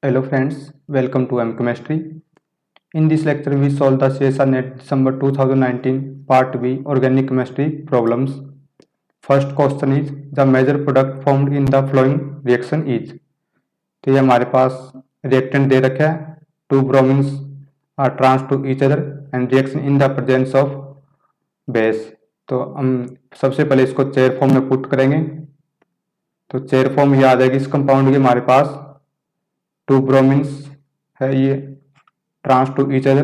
Hello friends, welcome to M Chemistry. In this lecture, we solve the CSR NET December 2019 Part B Organic Chemistry problems. First question is the major product formed in the following reaction is. तो ये हमारे पास reactant दे रखा है. Two bromines are trans to each other and reaction in the presence of base. तो हम सबसे पहले इसको चेयर फॉर्म में पुट करेंगे. तो चेयर फॉर्म ये आ जाएगी इस कंपाउंड की हमारे पास. टू ब्रोमीन्स है ये trans to each other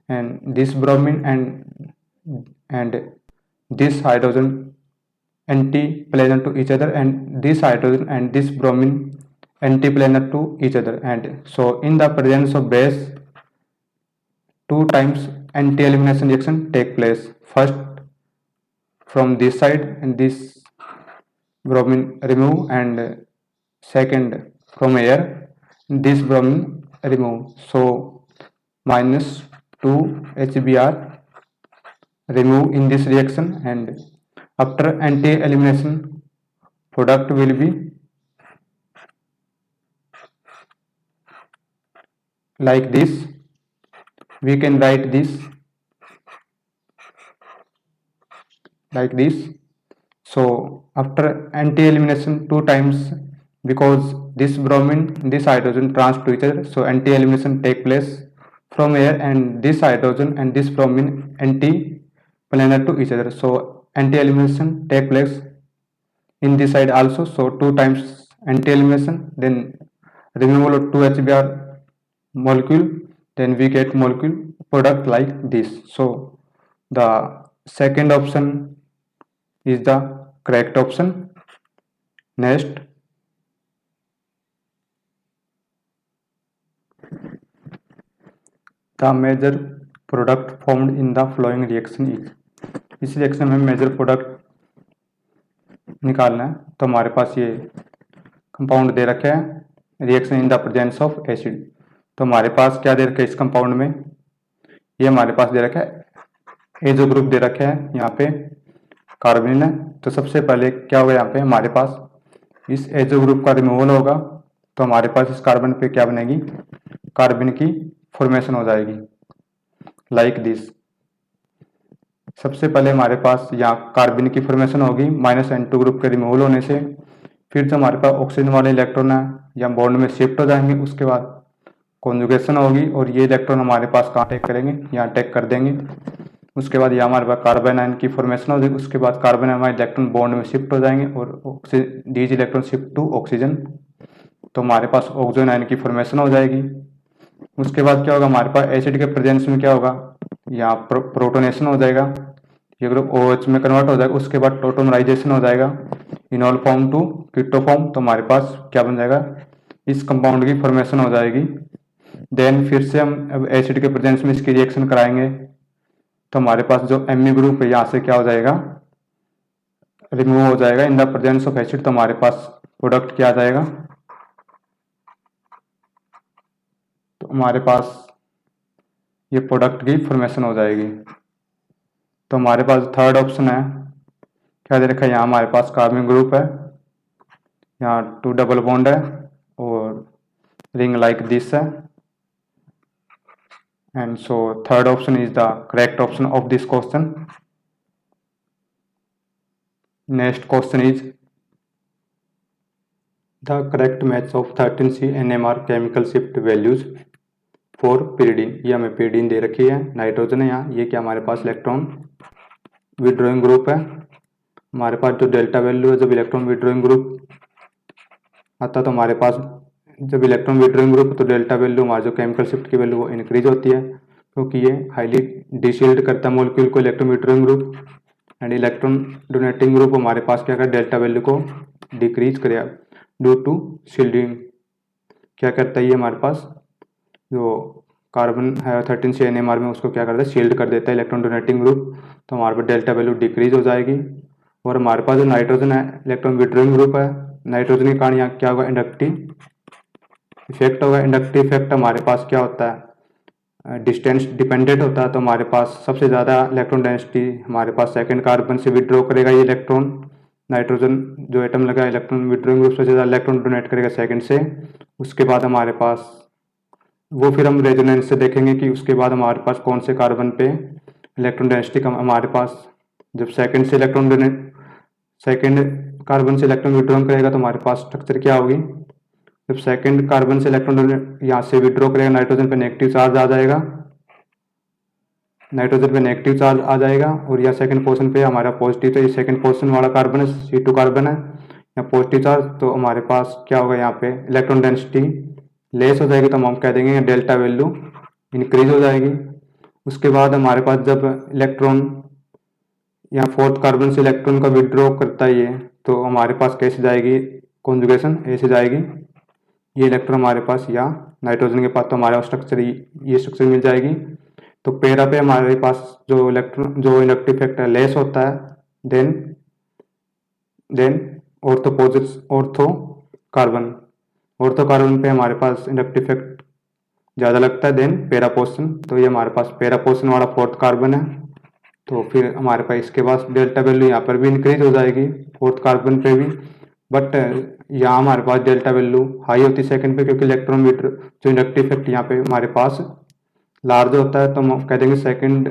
and this bromine and this hydrogen anti-planar to each other and this hydrogen and this bromine anti-planar to each other, and so in the presence of base two times anti-elimination reaction take place. First from this side and this bromine remove, and second from here this bromine remove. So minus 2 HBr remove in this reaction, and after anti-elimination product will be like this. We can write this like this. So after anti-elimination two times, because this bromine this hydrogen trans to each other, so anti-elimination take place from here, and this hydrogen and this bromine anti-planar to each other, so anti-elimination take place in this side also. So two times anti-elimination, then removal of 2 HBr molecule, then we get molecule product like this. So the second option is the correct option. Next, the major product formed in the following reaction is. इस reaction में major product निकालना है. तो हमारे पास ये compound दे रखे हैं, reaction in the presence of acid. तो हमारे पास क्या दे रखा है इस कंपाउंड में, ये हमारे पास दे रखा है एजो ग्रुप दे रखे हैं, यहाँ पे कार्बोनिल है. तो सबसे पहले क्या होगा, यहाँ पे हमारे पास इस एजो ग्रुप का रिमूवल होगा. तो हमारे पास इस कार्बन पे क्या बनेगी, कार्बन की फॉर्मेशन हो जाएगी लाइक दिस. सबसे पहले हमारे पास यहाँ कार्बन की फॉर्मेशन होगी -N2 ग्रुप के रिमूवल होने से. फिर जो हमारे पास ऑक्सीजन वाले इलेक्ट्रॉन है या बॉन्ड में शिफ्ट हो जाएंगे, उसके बाद कॉन्जुगेशन होगी और ये इलेक्ट्रॉन हमारे पास कहाँ अटैक करेंगे, यहाँ अटैक कर देंगे. उसके बाद यहाँ हमारे पास कार्बन आयन की फॉर्मेशन हो जाएगी. उसके बाद कार्बन हमारे इलेक्ट्रॉन बॉन्ड में शिफ्ट हो जाएंगे और these electron shift to oxygen. तो हमारे पास ऑक्सीजन आयन की फॉर्मेशन हो जाएगी. उसके बाद क्या होगा, हमारे पास एसिड के प्रेजेंस में क्या होगा, यहाँ प्रोटोनेशन हो जाएगा, ये ग्रुप OH में कन्वर्ट हो जाएगा. उसके बाद टोटोमराइजेशन हो जाएगा enol form to keto form. तो हमारे पास क्या बन जाएगा, इस कंपाउंड की फॉर्मेशन हो जाएगी. देन फिर से हम एसिड के प्रेजेंस में इसकी रिएक्शन कराएंगे. तो हमारे पास जो Me ग्रुप है यहाँ से क्या हो जाएगा, रिमूव हो जाएगा इन द प्रेजेंस ऑफ एसिड. तो हमारे पास प्रोडक्ट क्या आ जाएगा, तो हमारे पास ये प्रोडक्ट की फॉर्मेशन हो जाएगी. तो हमारे पास थर्ड ऑप्शन है, क्या दे रखा है, यहाँ हमारे पास कार्बन ग्रुप है, यहाँ 2 डबल बॉन्ड है और रिंग लाइक दिस है. And so third option is the correct option of this question. Next question is the correct match of 13C NMR chemical shift values for pyridine. ये हमें pyridine दे रखी है, nitrogen है यहाँ, ये क्या हमारे पास इलेक्ट्रॉन विड्रॉइंग ग्रुप है. हमारे पास जो डेल्टा वैल्यू है, जब इलेक्ट्रॉन विड्रॉइंग ग्रुप आता तो हमारे पास जब इलेक्ट्रॉन विड्रॉइंग ग्रुप तो डेल्टा वैल्यू हमारे जो केमिकल शिफ्ट की वैल्यू वो इंक्रीज होती है, क्योंकि ये हाईली डिशील्ड करता है मॉलिक्यूल को electron withdrawing group. And electron donating group हमारे पास क्या कर डेल्टा वैल्यू को डिक्रीज करेगा ड्यू टू शील्डिंग. क्या करता है ये हमारे पास जो कार्बन है 13C NMR में, उसको क्या करता है, शील्ड कर देता है इलेक्ट्रॉन डोनेटिंग ग्रुप. तो हमारे पास डेल्टा वैल्यू डिक्रीज हो जाएगी. और हमारे पास जो नाइट्रोजन है इलेक्ट्रॉन विड्रॉइंग ग्रुप है, नाइट्रोजन के कारण यहाँ क्या होगा, इंडक्टिव इफेक्ट होगा. इंडक्टिव इफेक्ट हमारे पास क्या होता है, डिस्टेंस डिपेंडेंट होता है. तो हमारे पास सबसे ज़्यादा इलेक्ट्रॉन डेंसिटी हमारे पास सेकंड कार्बन से विड्रॉ करेगा ये इलेक्ट्रॉन. नाइट्रोजन जो एटम लगा इलेक्ट्रॉन विड्रॉइंग ग्रुप से ज़्यादा इलेक्ट्रॉन डोनेट करेगा सेकंड से. उसके बाद हमारे पास वो फिर हम रेजोनेंस से देखेंगे कि उसके बाद हमारे पास कौन से कार्बन पे इलेक्ट्रॉन डेंसिटी कम हमारे पास जब सेकेंड कार्बन से इलेक्ट्रॉन विड्रॉ करेगा तो हमारे पास स्ट्रक्चर क्या होगी। जब सेकेंड कार्बन से इलेक्ट्रॉन यहाँ से विड्रॉ करेगा नाइट्रोजन पे नेगेटिव चार्ज आ जाएगा, नाइट्रोजन पे नेगेटिव चार्ज आ जाएगा और यह सेकंड पोजीशन पे हमारा पॉजिटिव, तो ये सेकंड पोजीशन वाला कार्बन है, C2 कार्बन है, या पॉजिटिव चार्ज, तो हमारे पास क्या होगा यहाँ पे इलेक्ट्रॉन डेंसिटी लेस हो जाएगी, तो हम कह देंगे डेल्टा वैल्यू इंक्रीज हो जाएगी। उसके बाद हमारे पास जब इलेक्ट्रॉन यहाँ फोर्थ कार्बन से इलेक्ट्रॉन का विड्रॉ करता है ये, तो हमारे पास कैसे जाएगी कॉन्जुगेशन, ऐसे जाएगी, ये इलेक्ट्रॉन हमारे पास या नाइट्रोजन के पास, तो हमारा स्ट्रक्चर ये स्ट्रक्चर मिल जाएगी। तो पैरा पे हमारे पास जो इंडक्टिव फैक्टर लेस होता है, देन ऑर्थो कार्बन पे हमारे पास इंडक्टिव फैक्ट ज़्यादा लगता है, देन पैरा पोर्शन, तो ये हमारे पास पैरा पोर्शन वाला फोर्थ कार्बन है। तो फिर हमारे पास इसके बाद डेल्टा वैल्यू यहाँ पर भी इंक्रीज हो जाएगी फोर्थ कार्बन पे भी, बट यहाँ हमारे पास डेल्टा वैल्यू हाई होती है सेकंड पे, क्योंकि इलेक्ट्रॉन जो इंडक्टिव इफेक्ट यहाँ पे हमारे पास लार्ज होता है, तो हम कह देंगे सेकंड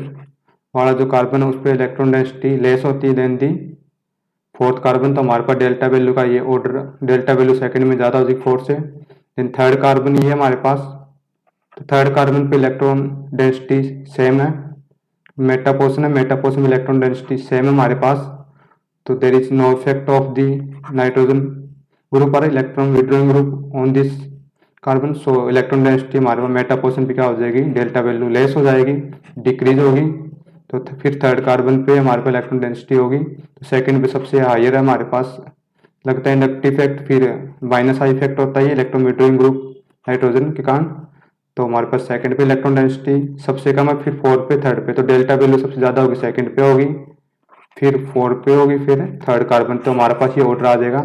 वाला जो कार्बन है उस पर इलेक्ट्रॉन डेंसिटी लेस होती है देन दी फोर्थ कार्बन, तो हमारे पास डेल्टा वैल्यू का ये ऑर्डर, डेल्टा वैल्यू सेकंड में ज़्यादा होगी फोर्थ से। देन थर्ड कार्बन ये हमारे पास, तो थर्ड कार्बन पे इलेक्ट्रॉन डेंसिटी सेम है, मेटा पोर्शन में इलेक्ट्रॉन डेंसिटी सेम है हमारे पास, तो there is no effect of the nitrogen group और electron withdrawing group on this carbon, so electron density हमारे पास मेटा पोर्शन पे क्या हो जाएगी, डेल्टा वैल्यू लेस हो जाएगी, डिक्रीज होगी। तो फिर थर्ड कार्बन पे हमारे पास इलेक्ट्रॉन डेंसिटी होगी, तो सेकंड पे सबसे हायर है हमारे पास लगता है इंडक्टिव इफेक्ट, फिर माइनस हाई इफेक्ट होता है इलेक्ट्रॉन विड्रॉइंग ग्रुप नाइट्रोजन के कारण, तो हमारे पास सेकंड पे इलेक्ट्रॉन डेंसिटी सबसे कम है, फिर फोर्थ पे थर्ड पे, तो डेल्टा वैल्यू सबसे ज़्यादा होगी सेकंड पे होगी, फिर फोर्थ पे होगी, फिर थर्ड कार्बन, तो हमारे पास ये ऑर्डर आ जाएगा।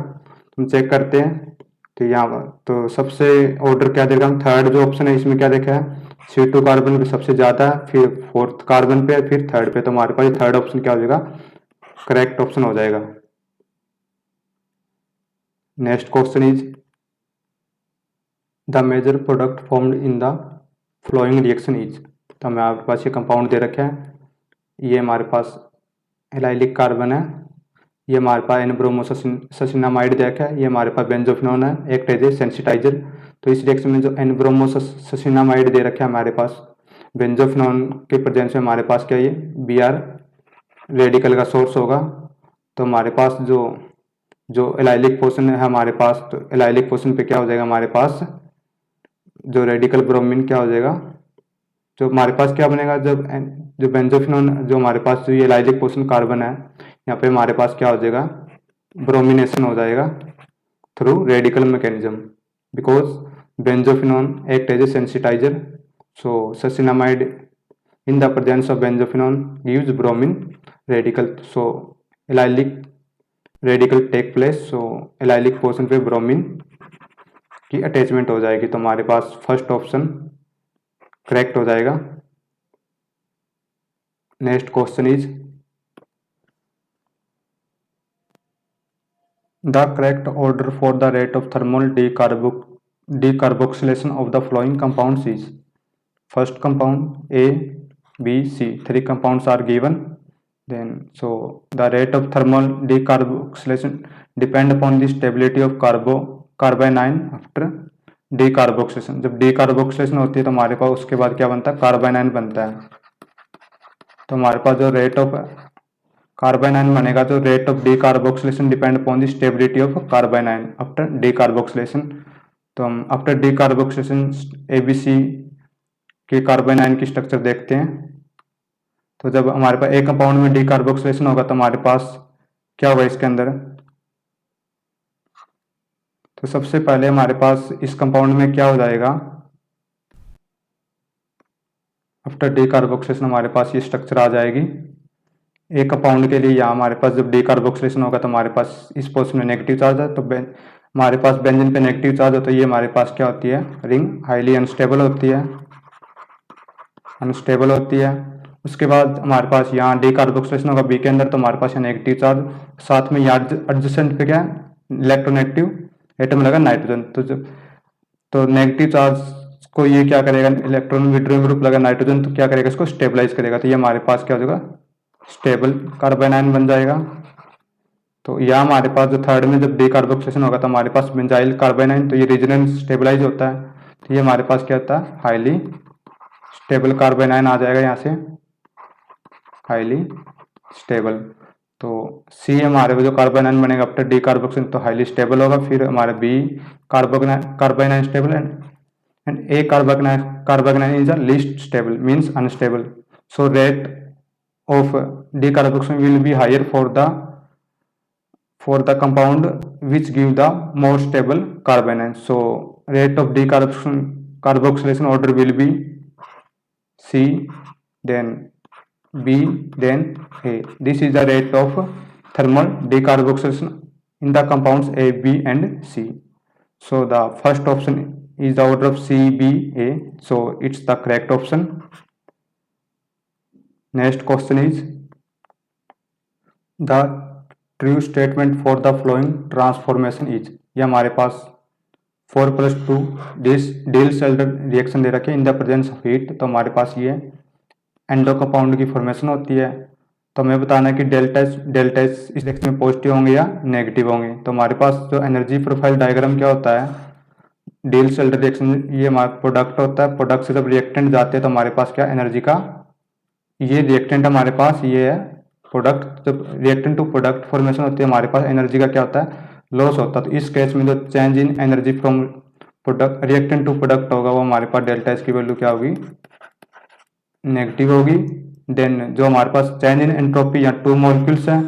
हम चेक करते हैं तो यहाँ तो सबसे ऑर्डर क्या देगा, हम थर्ड जो ऑप्शन है इसमें क्या देखा है C2 कार्बन पे सबसे ज़्यादा है, फिर फोर्थ कार्बन पे, फिर थर्ड पे, तो हमारे पास थर्ड ऑप्शन क्या हो जाएगा, करेक्ट ऑप्शन हो जाएगा। Next question is the major product formed in the following reaction is, तो हमें आपके पास ये कंपाउंड दे रखे हैं, ये हमारे पास एलाइलिक कार्बन है, ये हमारे पास एन-ब्रोमोससिनामाइड दे रखा है, ये हमारे पास बेंजोफिनोन है, एक्ट एज ए सेंसिटाइजर। तो इस रिएक्शन में जो एन-ब्रोमोससिनामाइड दे रखा है हमारे पास बेंजोफिनोन के प्रेजेंस में हमारे पास क्या ये Br रेडिकल का सोर्स होगा, तो हमारे पास जो एलाइलिक पोर्शन है हमारे पास, तो एलाइलिक पोर्शन पे क्या हो जाएगा हमारे पास जो रेडिकल ब्रोमीन क्या हो जाएगा, जो हमारे पास क्या बनेगा जो बेंजोफिनोन जो हमारे पास जो ये एलाइलिक पोर्शन कार्बन है यहाँ पे हमारे पास क्या हो जाएगा ब्रोमिनेशन हो जाएगा through radical mechanism, because benzophenone act as a sensitiser, so succinimide in the presence of benzophenone gives bromine radical, so allylic radical take place, so allylic portion पे ब्रोमीन की अटैचमेंट हो जाएगी, तो हमारे पास फर्स्ट ऑप्शन करेक्ट हो जाएगा। Next question is the correct order for the rate of thermal decarboxylation of the following compounds is, first compound A, B, C, three compounds are given, then so the rate of thermal decarboxylation depend upon the stability of carbanion after decarboxylation। जब decarboxylation होती है तो हमारे पास उसके बाद क्या बनता है कार्बाइनाइन बनता है, तो हमारे पास जो रेट ऑफ कार्बाइनाइन बनेगा, जो rate of decarboxylation depend upon the stability of carbanion after decarboxylation, तो हम आफ्टर decarboxylation ABC के कार्बाइनाइन की स्ट्रक्चर देखते हैं, तो जब हमारे पास एक कंपाउंड में decarboxylation होगा तो हमारे पास क्या होगा इसके अंदर, तो सबसे पहले हमारे पास इस कंपाउंड में क्या हो जाएगा आफ्टर decarboxylation हमारे पास ये स्ट्रक्चर आ जाएगी एक कंपाउंड के लिए। यहाँ हमारे पास जब decarboxylation होगा तो हमारे पास इस पोर्शन में नेगेटिव चार्ज है, तो हमारे पास बेंजीन पे नेगेटिव चार्ज है, तो ये हमारे पास क्या होती है रिंग हाईली अनस्टेबल होती है। उसके बाद हमारे पास यहाँ decarboxylation होगा बी के अंदर, तो हमारे पास यहाँ नेगेटिव चार्ज, साथ में यहाँ एडजेसेंट पे क्या इलेक्ट्रोनेगेटिव एटम लगा नाइट्रोजन, तो जब तो नेगेटिव चार्ज को ये क्या करेगा, इलेक्ट्रॉन विड्रॉइंग ग्रुप लगा नाइट्रोजन, तो क्या करेगा, इसको स्टेबलाइज करेगा। तो ये हमारे पास क्या हो जाएगा, स्टेबल कार्बन आयन बन जाएगा। तो यह हमारे पास जो थर्ड में जब डीकार्बोक्सिलेशन होगा तो हमारे पास बेंजाइल कार्बन आयन, तो ये रेजोनेंस स्टेबलाइज होता है। तो ये हमारे पास क्या होता है, हाईली स्टेबल कार्बन आयन आ जाएगा यहाँ से, हाईली स्टेबल। तो सी हमारे जो कार्बन आयन बनेगा आफ्टर डीकार्बोक्सिलेशन तो हाईली स्टेबल होगा। फिर हमारे B carbanion stable and A carbanion is the least stable means unstable. So rate of decarboxylation will be higher for the compound which give the more stable carbon ion. So rate of decarboxylation order will be C, then B, then A. This is the rate of thermal decarboxylation in the compounds A, B and C. So the first option is the order of C, B, A. So it's the correct option. Next question is the true statement for the following transformation is। ये हमारे पास 4+2 डिल-सेल्डर reaction दे रखे इन the presence of heat. तो हमारे पास ये endo compound की formation होती है। तो हमें बताना है कि डेल्टा एच इस रिएक्शन में पॉजिटिव होंगे या नेगेटिव होंगे। तो हमारे पास जो एनर्जी प्रोफाइल डायग्राम क्या होता है, डिल-सेल्डर रिएक्शन ये हमारा प्रोडक्ट होता है। प्रोडक्ट से जब रिएक्टेंट जाते हैं तो हमारे पास क्या एनर्जी का, ये रिएक्टेंट हमारे पास ये है प्रोडक्ट। जब रिएक्टेंट टू प्रोडक्ट फॉर्मेशन होती है हमारे पास एनर्जी का क्या होता है, लॉस होता है। तो इस केस में जो change in energy from product reactant to product होगा वो हमारे पास डेल्टा एच की वैल्यू क्या होगी, नेगेटिव होगी। देन जो हमारे पास चेंज इन एंट्रोपी या टू मॉलिक्यूल्स है,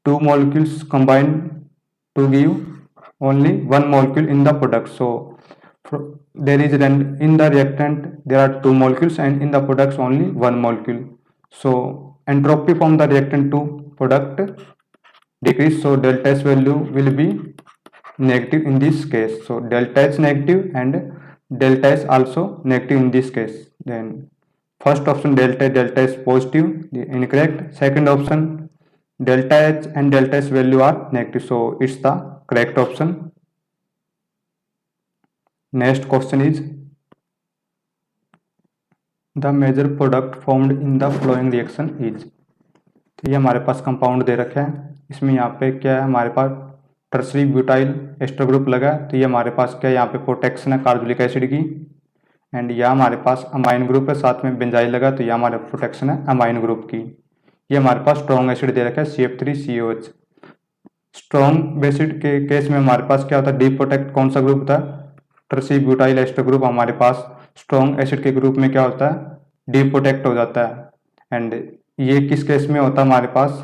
two molecules combine to give only one molecule in the product. So there is in the reactant there are two molecules and in the products only one molecule. So entropy from the reactant to product decrease, so delta S value will be negative in this case. So delta H negative and delta S also negative in this case. Then first option delta S positive, incorrect. Second option delta H and delta S value are negative, so it's the correct option. Next question is the major product formed in the following reaction is। तो ये हमारे पास compound दे रखे हैं, इसमें यहाँ पे क्या है, हमारे पास टर्सरी ब्यूटाइल एस्टर ग्रुप लगा है। तो ये हमारे पास क्या है, यहाँ पे प्रोटेक्शन है कार्बोलिक एसिड की, एंड यह हमारे पास अमाइन ग्रुप है, साथ में बेंजाइल लगा, तो यह हमारे प्रोटेक्शन है अमाइन ग्रुप की। ये हमारे पास स्ट्रॉन्ग एसिड दे रखा है CF3COH। स्ट्रॉन्ग एसिड के केस में हमारे पास क्या होता है, डी प्रोटेक्ट कौन सा ग्रुप था, टर्सरी ब्यूटाइल एस्टर ग्रुप हमारे पास स्ट्रॉन्ग एसिड के ग्रुप में क्या होता है, डी प्रोटेक्ट हो जाता है। एंड ये किस केस में होता है, हमारे पास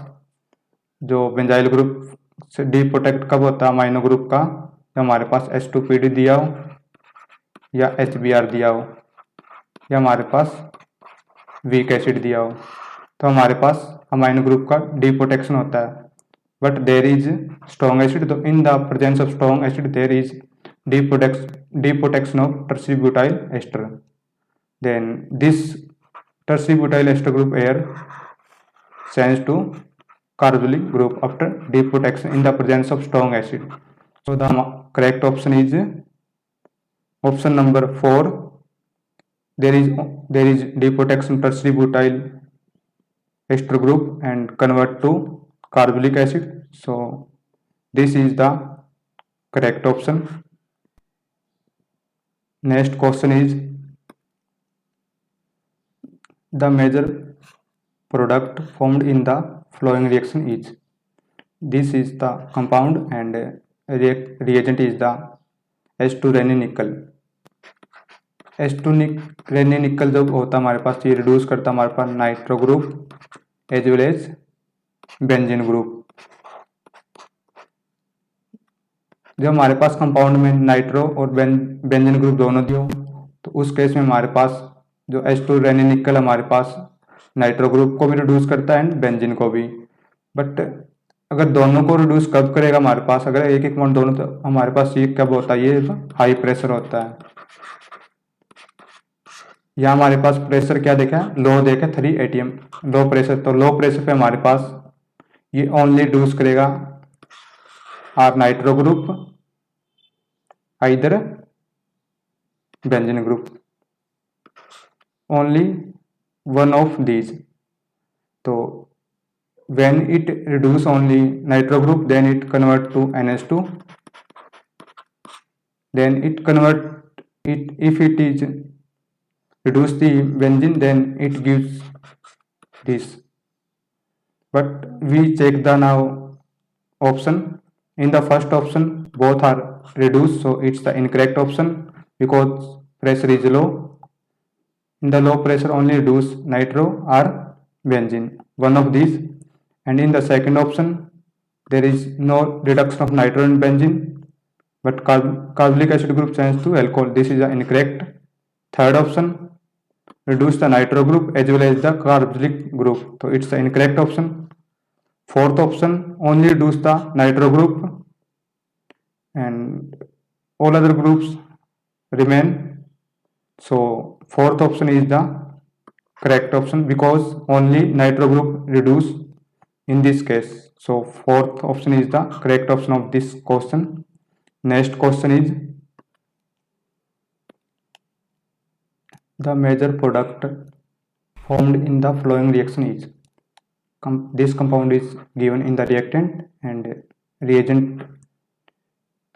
जो बेंजाइल ग्रुप से डी प्रोटेक्ट कब होता है अमाइनो ग्रुप का, तो हमारे पास H2PD दिया हो या HBr दिया हो या हमारे पास वीक एसिड दिया हो, तो हमारे पास अमाइनो ग्रुप का डी प्रोटेक्शन होता है। But there is strong acid, तो in the presence of strong acid there is deprotection of tertiary butyl ester. Then this tertiary butyl ester group air change to carboxylic group after deprotection in the presence of strong acid. So the correct option is option number 4. There is deprotection tertiary butyl ester group and convert to carboxylic acid. So this is the correct option. Next question is the major product formed in the following reaction is। this is the compound and reagent is the H2 Raney nickel। H2 Raney nickel जब होता है हमारे पास ये reduce करता है हमारे पास nitro group as well as benzene group. जब हमारे पास कंपाउंड में नाइट्रो और बेंजीन ग्रुप दोनों दिए हो तो उस केस में हमारे पास जो H2 Raney nickel हमारे पास नाइट्रो ग्रुप को भी रिड्यूस करता है एंड बेंजीन को भी। बट अगर दोनों को रिड्यूस कब करेगा हमारे पास, अगर एक एक पॉइंट दोनों, तो हमारे पास ये कब होता है, ये हाई प्रेशर होता है। यहाँ हमारे पास प्रेशर क्या देखा है, लो देखा 3 atm लो प्रेशर। तो लो प्रेशर पे हमारे पास ये ओनली रिड्यूस करेगा R nitro group either benzene group, only one of these. So when it reduce only nitro group, then it convert to NH2, then it convert it, if it is reduce the benzene, then it gives this. But we check the now option. In the first option both are reduced, so it's the incorrect option because pressure is low. In the low pressure only reduce nitro or benzene, one of these. And in the second option there is no reduction of nitro and benzene, but carboxylic acid group change to alcohol. This is the incorrect. Third option reduce the nitro group as well as the carboxylic group, so it's the incorrect option. Fourth option only reduce the nitro group and all other groups remain, so fourth option is the correct option because only nitro group reduce in this case. So fourth option is the correct option of this question. Next question is the major product formed in the following reaction is. This compound is given in the reactant and reagent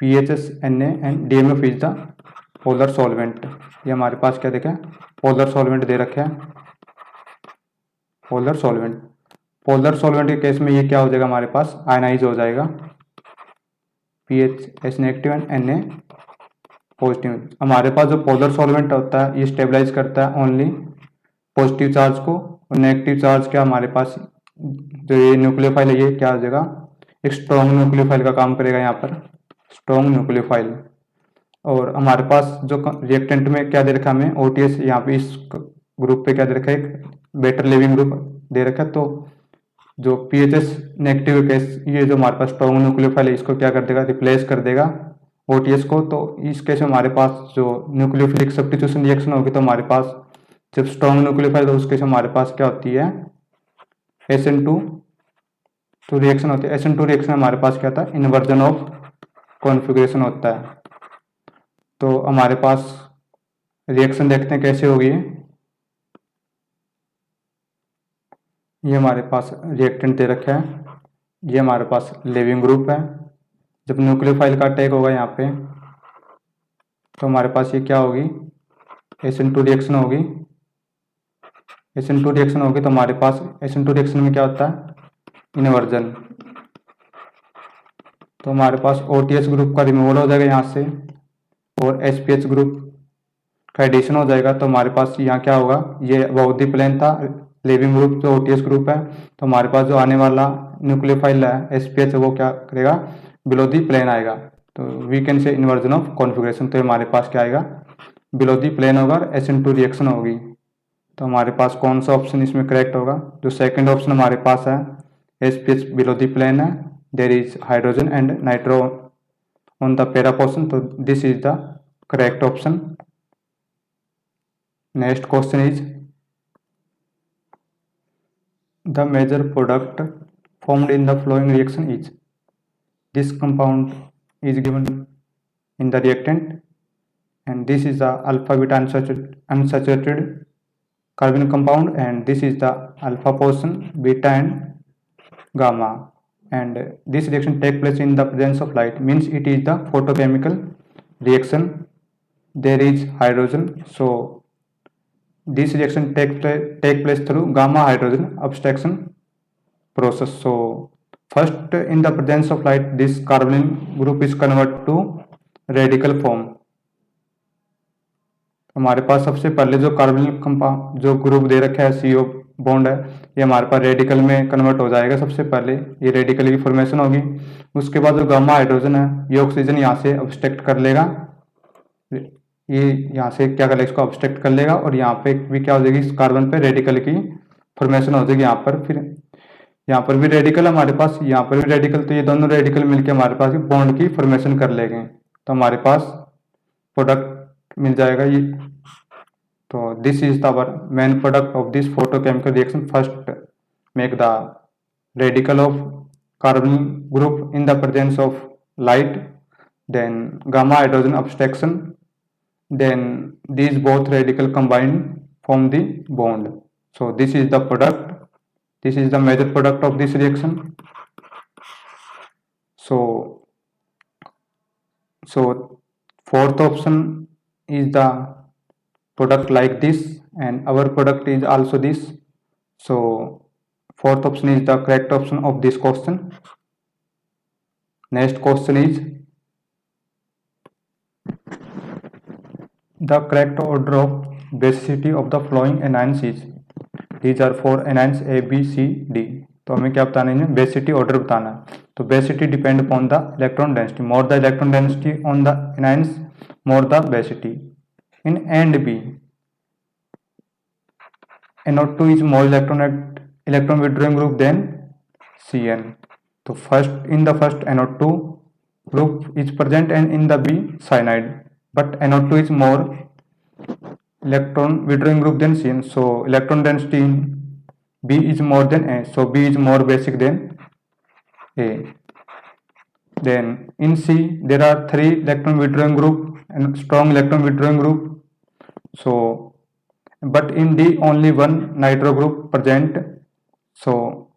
PHS, Na and DMF is the polar solvent. ये हमारे पास क्या देखा है, polar solvent दे रखे हैं, polar solvent. Polar solvent के case में ये क्या हो जाएगा, हमारे पास आयनाइज हो जाएगा, PHS negative and Na positive. हमारे पास जो पोलर सॉल्वेंट होता है ये स्टेबलाइज करता है ओनली पॉजिटिव चार्ज को, और नेगेटिव चार्ज क्या हमारे पास जो ये न्यूक्लियोफाइल है ये क्या हो जाएगा, एक स्ट्रॉन्ग न्यूक्लियोफाइल का काम करेगा यहाँ पर, स्ट्रॉन्ग न्यूक्लियोफाइल। और हमारे पास जो रिएक्टेंट में क्या दे रखा है हमें, OTS, यहाँ पे इस ग्रुप पे क्या दे रखा है, एक बेटर लिविंग ग्रुप दे रखा है। तो जो PHS नेगेटिव केस, ये जो हमारे पास स्ट्रॉन्ग न्यूक्लियोफाइल है इसको क्या कर देगा, रिप्लेस कर देगा OTS को। तो इस केस में हमारे पास जो न्यूक्लियोफिलिक सब्स्टिट्यूशन रिएक्शन होगी, तो हमारे पास जब स्ट्रॉन्ग न्यूक्लियोफाइल तो उस केस में हमारे पास क्या होती है, SN2 तो रिएक्शन होती है। SN2 रिएक्शन हमारे पास क्या था, इन्वर्जन ऑफ कॉन्फ़िगरेशन होता है। तो हमारे पास रिएक्शन देखते हैं कैसे होगी। ये हमारे पास रिएक्टेंट दे रखा है, ये हमारे पास लिविंग ग्रुप है। जब न्यूक्लियोफाइल का अटैक होगा यहाँ पे, तो हमारे पास ये क्या होगी, SN2 रिएक्शन होगी। SN2 रिएक्शन होगी तो हमारे पास SN2 रिएक्शन में क्या होता है, इन्वर्जन। तो हमारे पास OTS ग्रुप का रिमूवल हो जाएगा यहाँ से, और SPH ग्रुप का एडिशन हो जाएगा। तो हमारे पास यहाँ क्या होगा, ये अबाउट द प्लेन था लिविंग ग्रुप जो OTS ग्रुप है, तो हमारे पास जो आने वाला न्यूक्लियोफाइल है SPH वो क्या करेगा, बिलो दी प्लेन आएगा। तो we can say inversion of configuration. तो हमारे पास क्या आएगा, बिलो दी प्लेन होगा और SN2 रिएक्शन होगी। तो हमारे पास कौन सा ऑप्शन इसमें करेक्ट होगा, जो सेकंड ऑप्शन हमारे पास है, SPH बिलो दी प्लेन है, there is hydrogen and nitro on the para portion, तो this is the correct option. Next question is the major product formed in the following reaction is. This compound is given in the reactant and this is the alpha beta unsaturated carbon compound, and this is the alpha portion, beta and gamma, and this reaction take place in the presence of light, means it is the photochemical reaction, there is hydrogen, so this reaction take place through gamma hydrogen abstraction process. So first in the presence of light this carbonyl group is converted to radical form। हमारे पास सबसे पहले जो carbonyl compound जो group दे रखा है CO bond है, ये हमारे पास रेडिकल में कन्वर्ट हो जाएगा। सबसे पहले ये रेडिकल की फॉर्मेशन होगी, उसके बाद जो गामा हाइड्रोजन है ये ऑक्सीजन यहाँ से अब्स्ट्रैक्ट कर लेगा, ये यहाँ से क्या कर लेगा, इसको अब्स्ट्रैक्ट कर लेगा, और यहाँ पे भी क्या हो जाएगी, इस कार्बन पे रेडिकल की फॉर्मेशन हो जाएगी यहाँ पर। फिर यहाँ पर भी रेडिकल हमारे पास, यहाँ पर भी रेडिकल, तो ये दोनों रेडिकल मिलके हमारे पास बॉन्ड की फॉर्मेशन कर लेंगे, तो हमारे पास प्रोडक्ट मिल जाएगा ये। तो this is the main product of this photochemical reaction. First make the radical of carbon group in the presence of light, then gamma hydrogen abstraction, then these both radical combine form the bond. So this is the product, this is the major product of this reaction. So fourth option is the product like this, and our product is also this. So fourth option is the correct option of this question. Next question is, the correct order of basicity of the following anions is. These are 4 anions A, B, C, D. तो हमें क्या बताना है, basicity order बताना है. तो basicity depend upon the electron density. More the electron density on the anions, more the basicity. In A and B, NO2 is more electron withdrawing group than Cn. So in the first NO2 group is present, and in the B cyanide, but NO2 is more electron withdrawing group than Cn. So electron density in B is more than A. So B is more basic than A. Then in C there are 3 electron withdrawing group and strong electron withdrawing group. So but in D only 1 nitro group present. So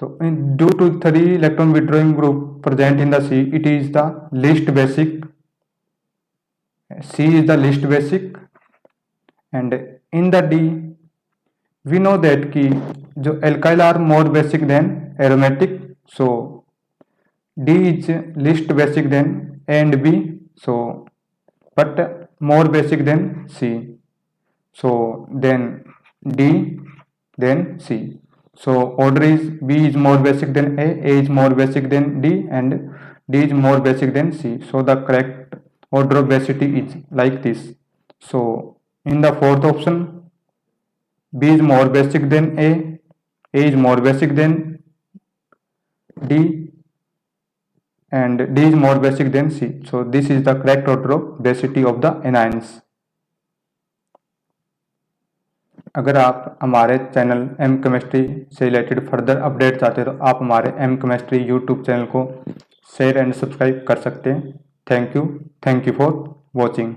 due to 3 electron withdrawing group present in the C, it is the least basic. C is the least basic. And in the D we know that कि जो alkyl are more basic than aromatic. So D is least basic than A and B. So but more basic than C. So then D, then C. So order is B is more basic than A is more basic than D, and D is more basic than C. So the correct order of basicity is like this. So in the fourth option, B is more basic than A is more basic than D, and D is more basic than C. So this is the correct order of basicity of the anions. अगर आप हमारे channel M chemistry से related further update चाहते हैं तो आप हमारे M chemistry YouTube channel को शेयर एंड सब्सक्राइब कर सकते हैं. Thank you for watching.